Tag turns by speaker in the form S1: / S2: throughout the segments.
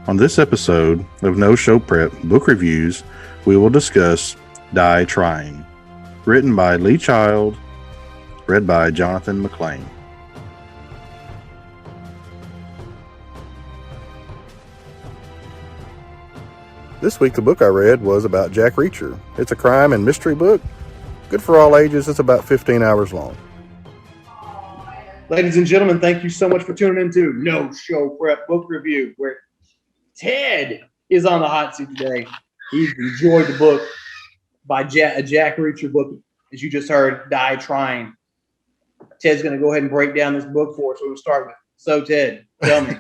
S1: On this episode of No Show Prep Book Reviews, we will discuss Die Trying, written by Lee Child, read by Johnathan McClain. This week, the book I read was about Jack Reacher. It's a crime and mystery book. Good for all ages. It's about 15 hours long.
S2: Ladies and gentlemen, thank you so much for tuning in to No Show Prep Book Review, where Ted is on the hot seat today. He's enjoyed the book by a Jack Reacher book, as you just heard, Die Trying. Ted's going to go ahead and break down this book for us. We'll start with. So, Ted, tell me.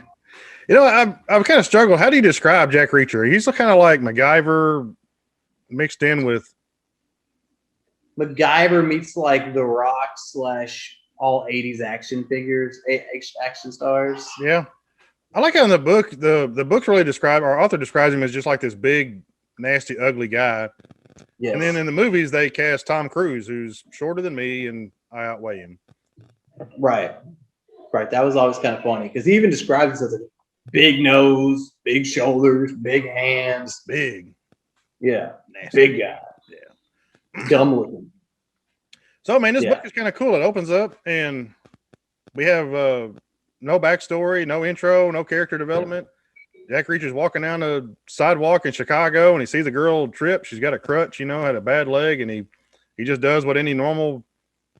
S1: I've kind of struggled. How do you describe Jack Reacher? He's kind of like MacGyver mixed in with
S2: MacGyver meets like The Rock / all 80s action figures, action stars.
S1: Yeah. I like how in the book, the book's really described, our author describes him as just like this big, nasty, ugly guy.
S2: Yes.
S1: And then in the movies, they cast Tom Cruise, who's shorter than me, and I outweigh him.
S2: Right. That was always kind of funny because he even describes us as a big nose, big shoulders, big hands.
S1: Big.
S2: Yeah.
S1: Nasty.
S2: Big guy.
S1: Yeah.
S2: Dumb looking.
S1: So, man, this book is kind of cool. It opens up and we have no backstory, no intro, no character development. Jack Reacher's walking down a sidewalk in Chicago and he sees a girl trip. She's got a crutch, had a bad leg, and he just does what any normal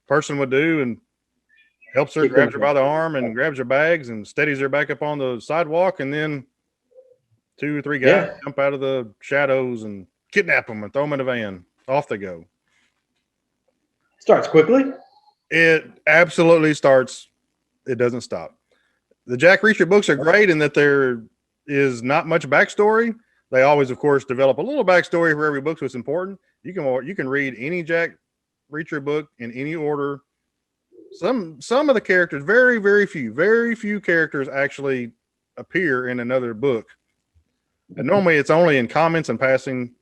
S1: person would do and helps her, grabs her by the arm and grabs her bags and steadies her back up on the sidewalk. And then 2 or 3 guys jump out of the shadows and kidnap them and throw them in a van. Off they go.
S2: Starts quickly.
S1: It absolutely starts. It doesn't stop. The Jack Reacher books are great in that there is not much backstory. They always, of course, develop a little backstory for every book, so it's important. You can read any Jack Reacher book in any order. Some of the characters, very few characters actually appear in another book. And normally it's only in comments and passing.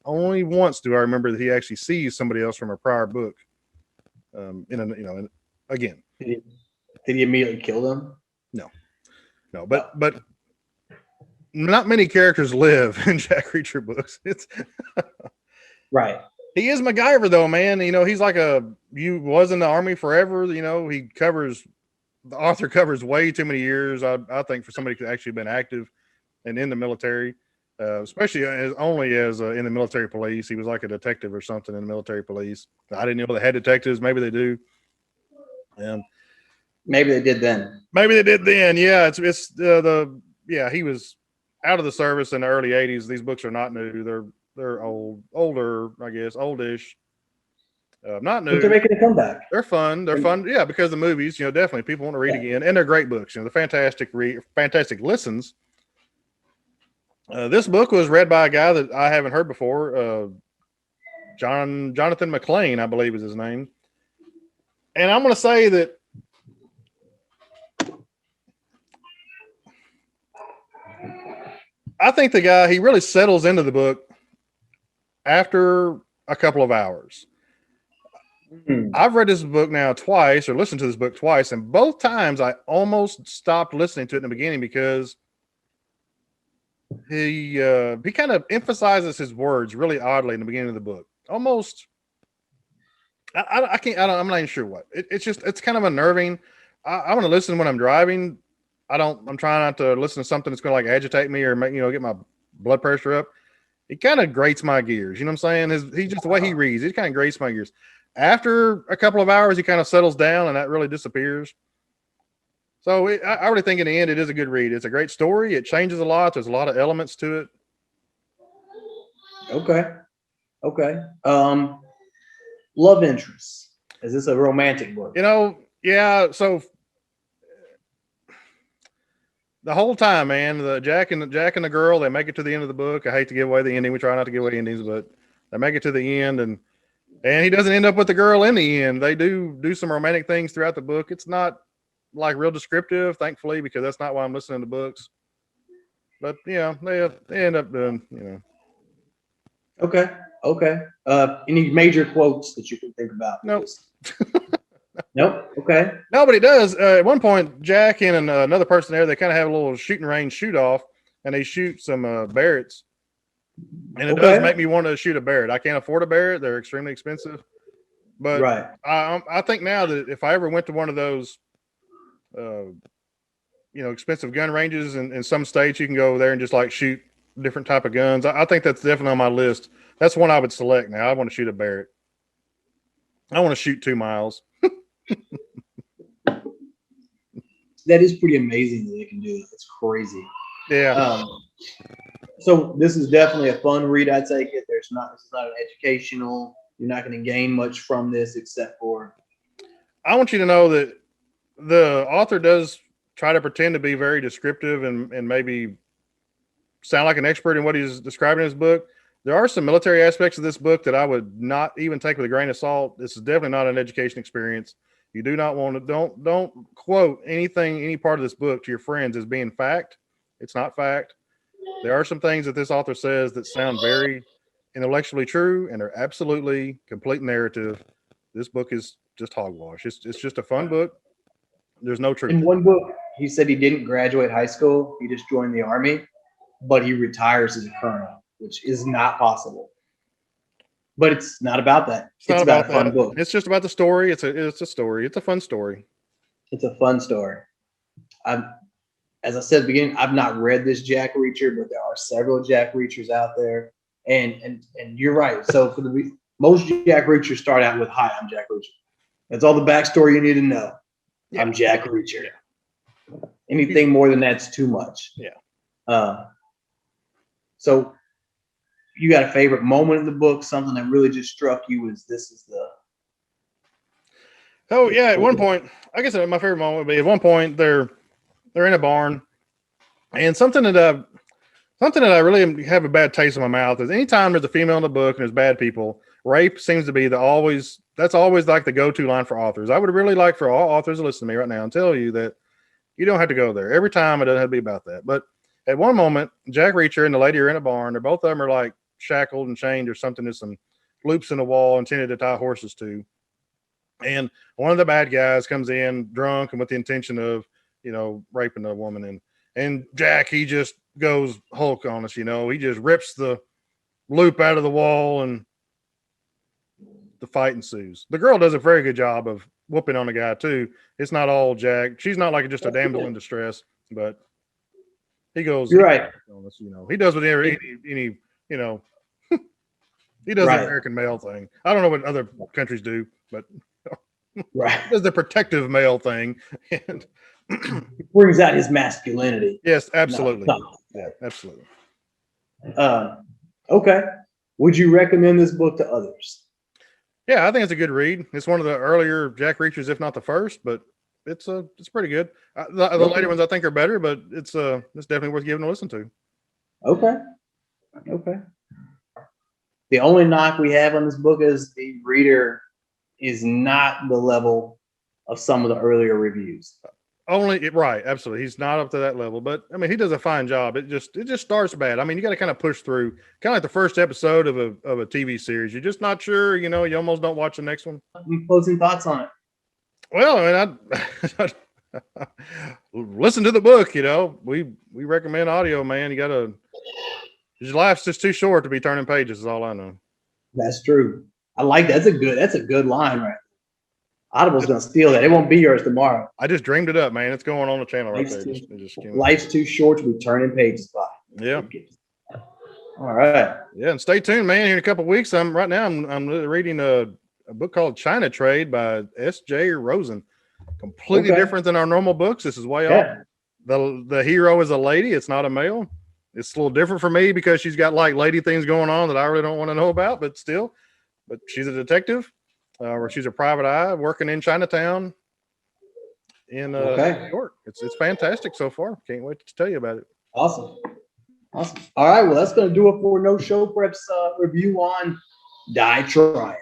S1: Only once do I remember that he actually sees somebody else from a prior book. Again.
S2: Did he immediately kill them?
S1: No, but not many characters live in Jack Reacher books. It's
S2: right.
S1: He is MacGyver though, man. He's like you was in the army forever. The author covers way too many years. I think for somebody who's actually been active and in the military, especially in the military police. He was like a detective or something in the military police. I didn't know they had detectives. Maybe they do.
S2: Maybe they did then.
S1: Yeah, he was out of the service in the early 80s. These books are not new. They're older, I guess, oldish. Not new.
S2: But they're making a comeback.
S1: They're fun. Yeah, because the movies, definitely people want to read again, and they're great books. They're fantastic listens. This book was read by a guy that I haven't heard before, Johnathan McClain, I believe is his name. And I'm going to say that I think the guy, he really settles into the book after a couple of hours. I've read this book now twice, or listened to this book twice, and both times I almost stopped listening to it in the beginning because he kind of emphasizes his words really oddly in the beginning of the book. Almost, I'm not even sure what. It's kind of unnerving. I want to listen when I'm driving. I'm trying not to listen to something that's going to like agitate me or make, get my blood pressure up. It kind of grates my gears. You know what I'm saying? He just the way he reads, it kind of grates my gears. After a couple of hours, he kind of settles down and that really disappears. So I really think in the end, it is a good read. It's a great story. It changes a lot. There's a lot of elements to it.
S2: Okay. Love interest. Is this a romantic book?
S1: Yeah. So the whole time, man, the Jack and the girl, they make it to the end of the book. I hate to give away the ending. We try not to give away endings, but they make it to the end, and he doesn't end up with the girl in the end. They do some romantic things throughout the book. It's not like real descriptive, thankfully, because that's not why I'm listening to books. But they end up doing,
S2: Okay. Any major quotes that you can think about?
S1: Nope.
S2: Nope. Okay.
S1: No, but he does. At one point, Jack and another person there, they kind of have a little shooting range shoot off, and they shoot some Barretts, and it does make me want to shoot a Barrett. I can't afford a Barrett; they're extremely expensive. But
S2: right.
S1: I think now that if I ever went to one of those, expensive gun ranges in some states, you can go there and just like shoot different type of guns. I think that's definitely on my list. That's one I would select now. I want to shoot a Barrett. I want to shoot 2 miles.
S2: That is pretty amazing that they can do that. It's crazy.
S1: Yeah.
S2: So this is definitely a fun read. I take it. This is not an educational. You're not going to gain much from this except for.
S1: I want you to know that the author does try to pretend to be very descriptive and maybe sound like an expert in what he's describing in his book. There are some military aspects of this book that I would not even take with a grain of salt. This is definitely not an education experience. You do not want to, don't quote anything, any part of this book to your friends as being fact. It's not fact. There are some things that this author says that sound very intellectually true, and they're absolutely complete narrative. This book is just hogwash. It's just a fun book. There's no truth.
S2: In one book, he said he didn't graduate high school. He just joined the Army, but he retires as a colonel, which is not possible. But it's not about that. It's about a fun book.
S1: It's just about the story. It's a story. It's a fun story.
S2: It's a fun story. As I said at the beginning, I've not read this Jack Reacher, but there are several Jack Reachers out there. And you're right. So for most Jack Reachers start out with, "Hi, I'm Jack Reacher." That's all the backstory you need to know. Yeah. I'm Jack Reacher. Yeah. Anything more than that's too much.
S1: Yeah.
S2: So you got a favorite moment in the book, something that really just struck you as this is the.
S1: Oh yeah, at one point, I guess my favorite moment would be at one point they're in a barn, and something that I really have a bad taste in my mouth is anytime there's a female in the book and there's bad people, rape seems to be that's always like the go-to line for authors. I would really like for all authors to listen to me right now and tell you that you don't have to go there. Every time it doesn't have to be about that. But at one moment, Jack Reacher and the lady are in a barn. They're both of them are like shackled and chained or something to some loops in the wall intended to tie horses to. And one of the bad guys comes in drunk and with the intention of, raping the woman. And Jack, he just goes Hulk on us, he just rips the loop out of the wall and the fight ensues. The girl does a very good job of whooping on the guy too. It's not all Jack. She's not like just a damsel in distress, but he goes.
S2: You're right.
S1: On us, he does whatever any he does the American male thing. I don't know what other countries do, but
S2: right.
S1: He does the protective male thing. And
S2: he brings out his masculinity.
S1: Yes, absolutely. Yeah, absolutely.
S2: Okay. Would you recommend this book to others?
S1: Yeah, I think it's a good read. It's one of the earlier Jack Reachers, if not the first, but it's pretty good. The later ones I think are better, but it's definitely worth giving a listen to.
S2: Okay. The only knock we have on this book is the reader is not the level of some of the earlier reviews.
S1: Right, absolutely. He's not up to that level, but I mean, he does a fine job. It just starts bad. I mean, you got to kind of push through, kind of like the first episode of a TV series. You're just not sure, you almost don't watch the next one.
S2: Closing thoughts on it?
S1: Well, I mean, I listen to the book. We recommend audio, man. Your life's just too short to be turning pages. Is all I know.
S2: That's true. I like that. That's a good line, right? Audible's gonna steal that. It won't be yours tomorrow.
S1: I just dreamed it up, man. It's going on the channel right there.
S2: Life's too short to be turning pages by.
S1: Yeah.
S2: All right.
S1: Yeah, and stay tuned, man. Here in a couple of weeks, I'm reading a book called China Trade by S.J. Rosen. Completely different than our normal books. This is way off. The hero is a lady. It's not a male. It's a little different for me because she's got like lady things going on that I really don't want to know about, but she's a detective. Or she's a private eye working in Chinatown in New York. It's fantastic so far. Can't wait to tell you about it.
S2: Awesome. All right, well, that's going to do it for No Show Preps review on Die Trying.